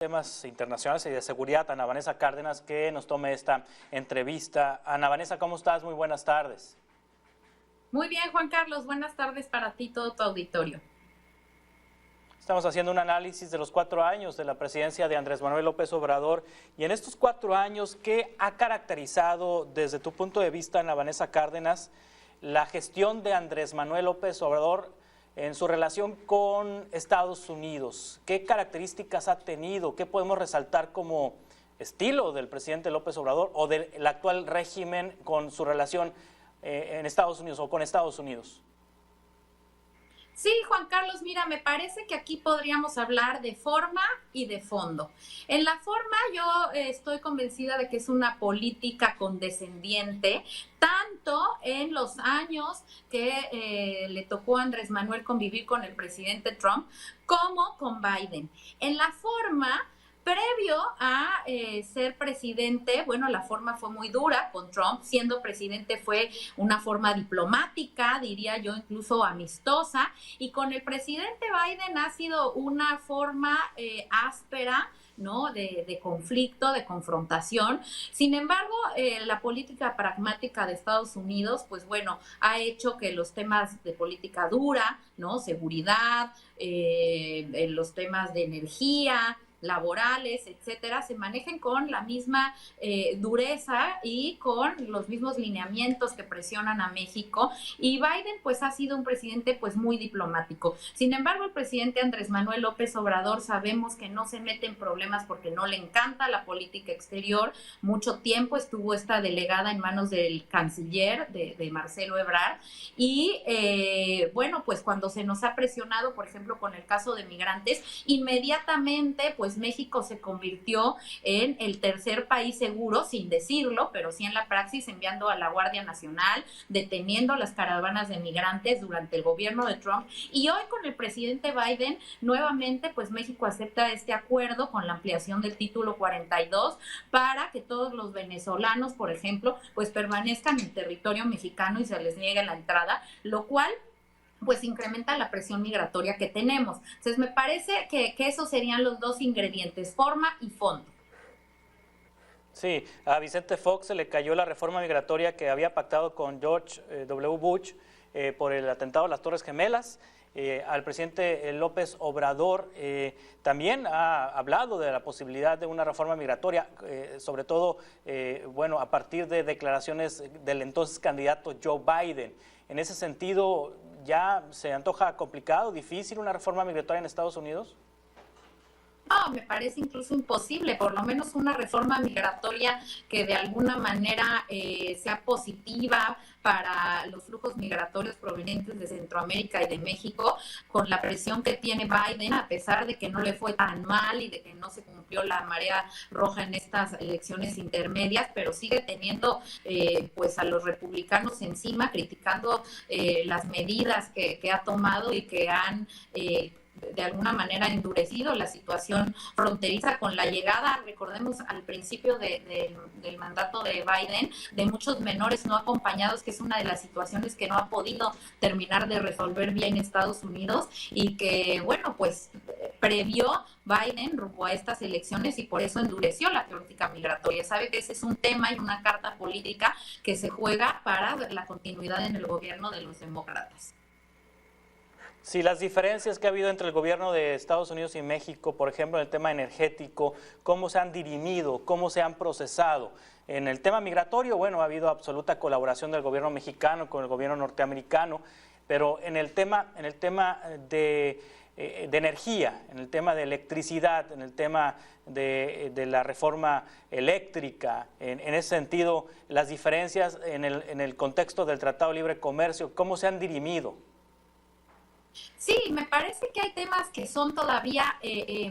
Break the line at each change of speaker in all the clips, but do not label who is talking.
Temas internacionales y de seguridad, Ana Vanessa Cárdenas, que nos tome esta entrevista. Ana Vanessa, ¿cómo estás? Muy buenas tardes.
Muy bien, Juan Carlos, buenas tardes para ti y todo tu auditorio.
Estamos haciendo un análisis de los 4 años de la presidencia de Andrés Manuel López Obrador, y en estos 4 años, ¿qué ha caracterizado desde tu punto de vista, Ana Vanessa Cárdenas, la gestión de Andrés Manuel López Obrador en su relación con Estados Unidos? ¿Qué características ha tenido? ¿Qué podemos resaltar como estilo del presidente López Obrador o del actual régimen con su relación en Estados Unidos o con Estados Unidos?
Sí, Juan Carlos, mira, me parece que aquí podríamos hablar de forma y de fondo. En la forma yo estoy convencida de que es una política condescendiente, tanto en los años que le tocó a Andrés Manuel convivir con el presidente Trump, como con Biden. En la forma, previo a ser presidente, bueno, la forma fue muy dura con Trump. Siendo presidente fue una forma diplomática, diría yo, incluso amistosa, y con el presidente Biden ha sido una forma áspera, ¿no? De conflicto, de confrontación. Sin embargo, la política pragmática de Estados Unidos, pues bueno, ha hecho que los temas de política dura, ¿no? Seguridad, los temas de energía, laborales, etcétera, se manejen con la misma dureza y con los mismos lineamientos que presionan a México. Y Biden pues ha sido un presidente pues muy diplomático. Sin embargo, el presidente Andrés Manuel López Obrador sabemos que no se mete en problemas porque no le encanta la política exterior. Mucho tiempo estuvo esta delegada en manos del canciller de Marcelo Ebrard, y bueno, pues cuando se nos ha presionado, por ejemplo, con el caso de migrantes, inmediatamente pues México se convirtió en el tercer país seguro, sin decirlo, pero sí en la praxis, enviando a la Guardia Nacional, deteniendo las caravanas de migrantes durante el gobierno de Trump. Y hoy con el presidente Biden, nuevamente, pues México acepta este acuerdo con la ampliación del título 42 para que todos los venezolanos, por ejemplo, pues permanezcan en territorio mexicano y se les niegue la entrada, lo cual pues incrementa la presión migratoria que tenemos. Entonces me parece que esos serían los dos ingredientes, forma y fondo.
Sí, a Vicente Fox se le cayó la reforma migratoria que había pactado con George W. Bush por el atentado a las Torres Gemelas. Al presidente López Obrador también ha hablado de la posibilidad de una reforma migratoria, sobre todo, bueno, a partir de declaraciones del entonces candidato Joe Biden. En ese sentido, ¿ya se antoja complicado, difícil una reforma migratoria en Estados Unidos?
No, me parece incluso imposible, por lo menos una reforma migratoria que de alguna manera sea positiva para los flujos migratorios provenientes de Centroamérica y de México, con la presión que tiene Biden, a pesar de que no le fue tan mal y de que no se cumplió la marea roja en estas elecciones intermedias, pero sigue teniendo pues a los republicanos encima, criticando las medidas que ha tomado y que han de alguna manera endurecido la situación fronteriza con la llegada, recordemos al principio del mandato de Biden, de muchos menores no acompañados, que es una de las situaciones que no ha podido terminar de resolver bien Estados Unidos, y que bueno, pues previó Biden rumbo a estas elecciones y por eso endureció la política migratoria. Sabe que ese es un tema y una carta política que se juega para la continuidad en el gobierno de los demócratas.
Sí, las diferencias que ha habido entre el gobierno de Estados Unidos y México, por ejemplo, en el tema energético, cómo se han dirimido, cómo se han procesado. En el tema migratorio, bueno, ha habido absoluta colaboración del gobierno mexicano con el gobierno norteamericano, pero en el tema de energía, en el tema de electricidad, en el tema de la reforma eléctrica, en ese sentido, las diferencias en el contexto del Tratado de Libre Comercio, ¿cómo se han dirimido?
Sí, me parece que hay temas que son todavía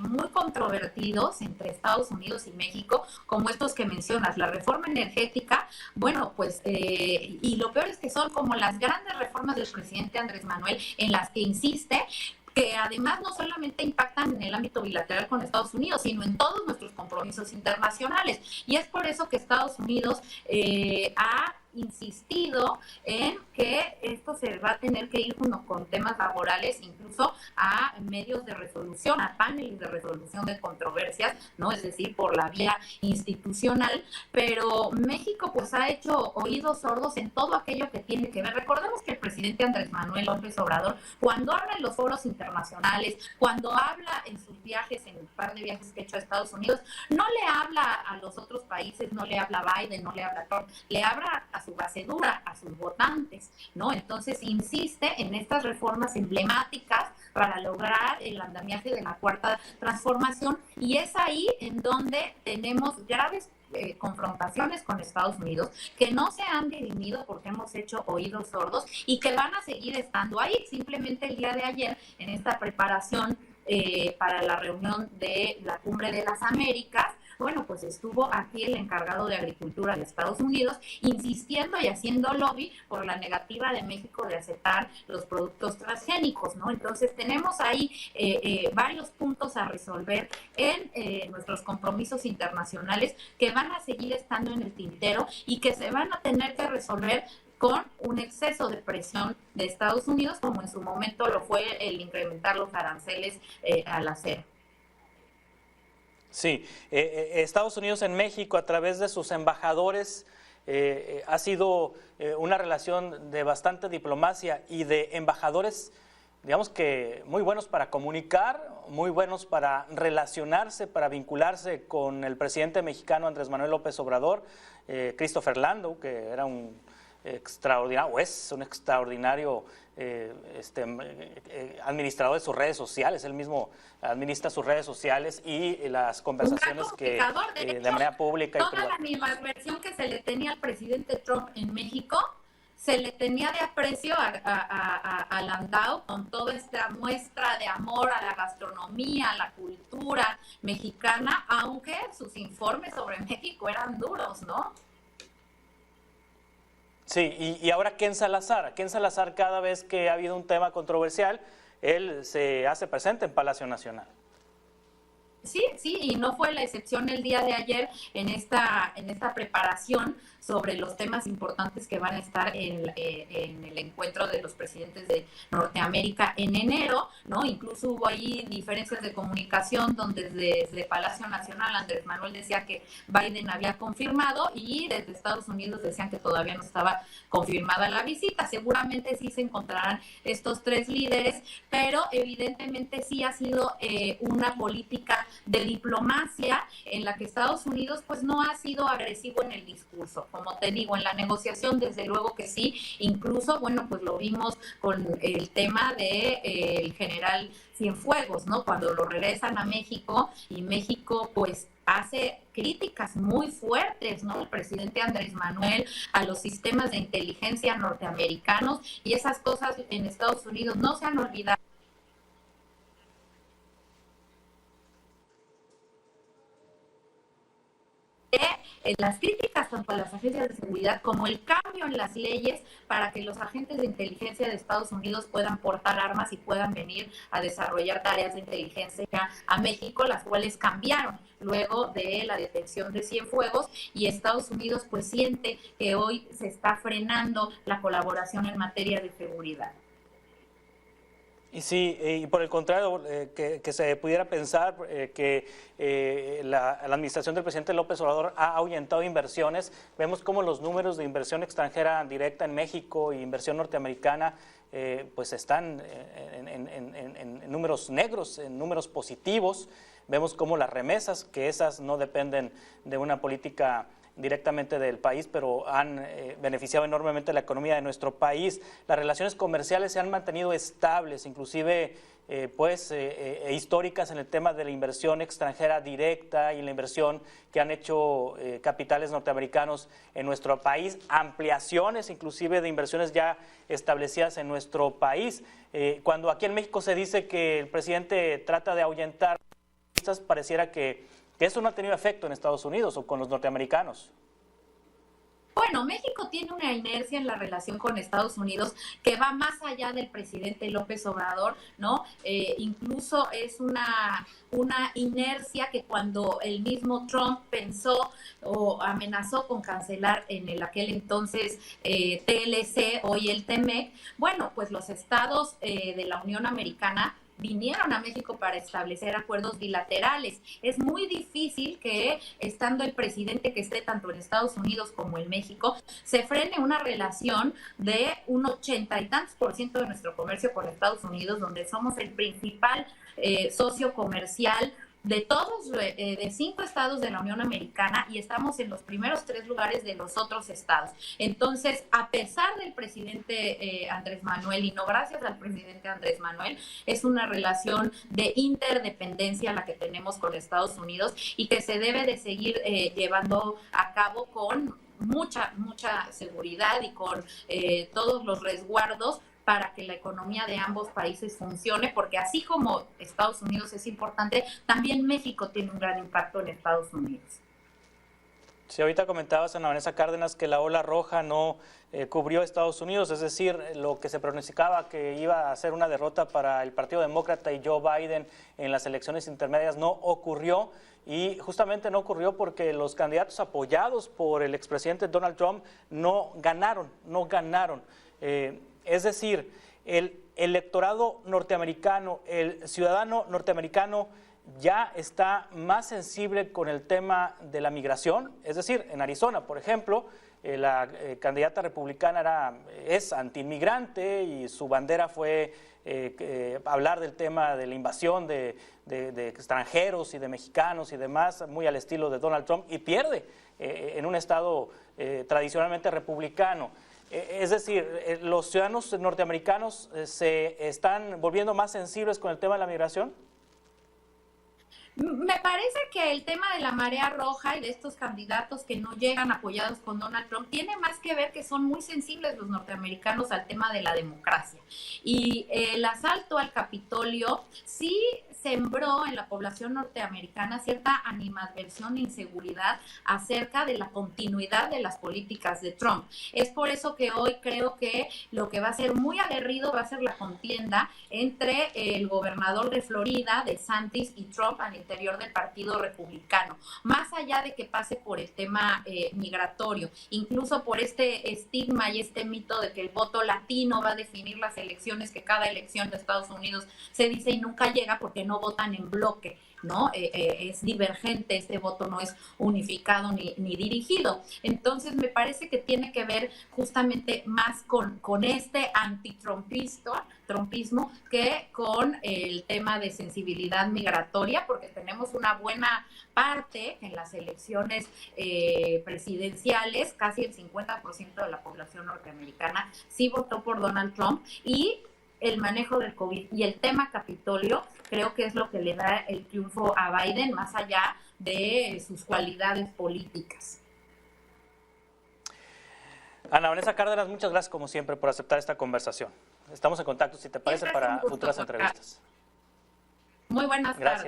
muy controvertidos entre Estados Unidos y México, como estos que mencionas, la reforma energética. Bueno, pues, y lo peor es que son como las grandes reformas del presidente Andrés Manuel, en las que insiste, que además no solamente impactan en el ámbito bilateral con Estados Unidos, sino en todos nuestros compromisos internacionales. Y es por eso que Estados Unidos ha insistido en que esto se va a tener que ir con temas laborales, incluso a medios de resolución, a paneles de resolución de controversias, ¿no? Es decir, por la vía institucional, pero México pues ha hecho oídos sordos en todo aquello que tiene que ver. Recordemos que el presidente Andrés Manuel López Obrador, cuando habla en los foros internacionales, cuando habla en sus viajes, en el par de viajes que ha hecho a Estados Unidos, no le habla a los otros países, no le habla a Biden, no le habla a Trump, le habla a su base dura, a sus votantes, ¿no? Entonces insiste en estas reformas emblemáticas para lograr el andamiaje de la cuarta transformación, y es ahí en donde tenemos graves confrontaciones con Estados Unidos que no se han dirimido porque hemos hecho oídos sordos y que van a seguir estando ahí. Simplemente el día de ayer, en esta preparación para la reunión de la Cumbre de las Américas, bueno, pues estuvo aquí el encargado de Agricultura de Estados Unidos insistiendo y haciendo lobby por la negativa de México de aceptar los productos transgénicos, ¿no? Entonces tenemos ahí varios puntos a resolver en nuestros compromisos internacionales que van a seguir estando en el tintero y que se van a tener que resolver con un exceso de presión de Estados Unidos, como en su momento lo fue el incrementar los aranceles al acero.
Sí, Estados Unidos en México a través de sus embajadores ha sido una relación de bastante diplomacia y de embajadores, digamos que muy buenos para comunicar, muy buenos para relacionarse, para vincularse con el presidente mexicano Andrés Manuel López Obrador, Christopher Landau, que era un extraordinario, o es un extraordinario administrador de sus redes sociales. Él mismo administra sus redes sociales y las conversaciones que de manera pública y
privada. Toda la animadversión que se le tenía al presidente Trump en México se le tenía de aprecio a Landau, con toda esta muestra de amor a la gastronomía, a la cultura mexicana, aunque sus informes sobre México eran duros, ¿no?
Sí, y ahora Ken Salazar cada vez que ha habido un tema controversial, él se hace presente en Palacio Nacional.
Sí, y no fue la excepción el día de ayer en esta preparación sobre los temas importantes que van a estar en el encuentro de los presidentes de Norteamérica en enero, ¿no? Incluso hubo ahí diferencias de comunicación donde desde Palacio Nacional Andrés Manuel decía que Biden había confirmado y desde Estados Unidos decían que todavía no estaba confirmada la visita. Seguramente sí se encontrarán estos tres líderes, pero evidentemente sí ha sido una política de diplomacia en la que Estados Unidos pues no ha sido agresivo en el discurso. Como te digo, en la negociación desde luego que sí, incluso, bueno, pues lo vimos con el tema de el general Cienfuegos, ¿no? Cuando lo regresan a México y México pues hace críticas muy fuertes, ¿no? El presidente Andrés Manuel a los sistemas de inteligencia norteamericanos, y esas cosas en Estados Unidos no se han olvidado. Las críticas tanto a las agencias de seguridad como el cambio en las leyes para que los agentes de inteligencia de Estados Unidos puedan portar armas y puedan venir a desarrollar tareas de inteligencia a México, las cuales cambiaron luego de la detención de Cienfuegos, y Estados Unidos pues siente que hoy se está frenando la colaboración en materia de seguridad.
Y sí, y por el contrario, que se pudiera pensar que la administración del presidente López Obrador ha ahuyentado inversiones. Vemos cómo los números de inversión extranjera directa en México e inversión norteamericana pues están en números negros, en números positivos. Vemos cómo las remesas, que esas no dependen de una política directamente del país, pero han beneficiado enormemente la economía de nuestro país. Las relaciones comerciales se han mantenido estables, inclusive históricas en el tema de la inversión extranjera directa y la inversión que han hecho capitales norteamericanos en nuestro país, ampliaciones inclusive de inversiones ya establecidas en nuestro país. Cuando aquí en México se dice que el presidente trata de ahuyentar, pareciera que eso no ha tenido efecto en Estados Unidos o con los norteamericanos.
Bueno, México tiene una inercia en la relación con Estados Unidos que va más allá del presidente López Obrador, ¿no? Incluso es una inercia que cuando el mismo Trump pensó o amenazó con cancelar en aquel entonces TLC, hoy el TEMEC, bueno, pues los estados de la Unión Americana vinieron a México para establecer acuerdos bilaterales. Es muy difícil que, estando el presidente que esté tanto en Estados Unidos como en México, se frene una relación de un 80 y tantos % de nuestro comercio con Estados Unidos, donde somos el principal socio comercial de todos, de 5 estados de la Unión Americana, y estamos en los primeros 3 lugares de los otros estados. Entonces, a pesar del presidente Andrés Manuel, y no gracias al presidente Andrés Manuel, es una relación de interdependencia la que tenemos con Estados Unidos y que se debe de seguir llevando a cabo con mucha seguridad y con todos los resguardos para que la economía de ambos países funcione, porque así como Estados Unidos es importante, también México tiene un gran impacto en Estados Unidos.
Sí, ahorita comentabas, Ana Vanessa Cárdenas, que la ola roja no cubrió a Estados Unidos, es decir, lo que se pronosticaba que iba a ser una derrota para el Partido Demócrata y Joe Biden en las elecciones intermedias no ocurrió, y justamente no ocurrió porque los candidatos apoyados por el expresidente Donald Trump no ganaron. Es decir, el electorado norteamericano, el ciudadano norteamericano ya está más sensible con el tema de la migración. Es decir, en Arizona, por ejemplo, la candidata republicana es antiinmigrante y su bandera fue hablar del tema de la invasión de extranjeros y de mexicanos y demás, muy al estilo de Donald Trump, y pierde en un estado tradicionalmente republicano. Es decir, ¿los ciudadanos norteamericanos se están volviendo más sensibles con el tema de la migración?
Me parece que el tema de la marea roja y de estos candidatos que no llegan apoyados con Donald Trump tiene más que ver que son muy sensibles los norteamericanos al tema de la democracia. Y el asalto al Capitolio sí sembró en la población norteamericana cierta animadversión e inseguridad acerca de la continuidad de las políticas de Trump. Es por eso que hoy creo que lo que va a ser muy aguerrido va a ser la contienda entre el gobernador de Florida, DeSantis, y Trump al interior del Partido Republicano, más allá de que pase por el tema migratorio, incluso por este estigma y este mito de que el voto latino va a definir las elecciones, que cada elección de Estados Unidos se dice y nunca llega porque no votan en bloque, ¿no? Es divergente, este voto no es unificado ni dirigido. Entonces me parece que tiene que ver justamente más con este antitrumpismo que con el tema de sensibilidad migratoria, porque tenemos una buena parte en las elecciones presidenciales, casi el 50% de la población norteamericana sí votó por Donald Trump, y el manejo del COVID y el tema Capitolio creo que es lo que le da el triunfo a Biden, más allá de sus cualidades políticas.
Ana Vanessa Cárdenas, muchas gracias como siempre por aceptar esta conversación. Estamos en contacto, si te parece, para futuras entrevistas.
Muy buenas tardes.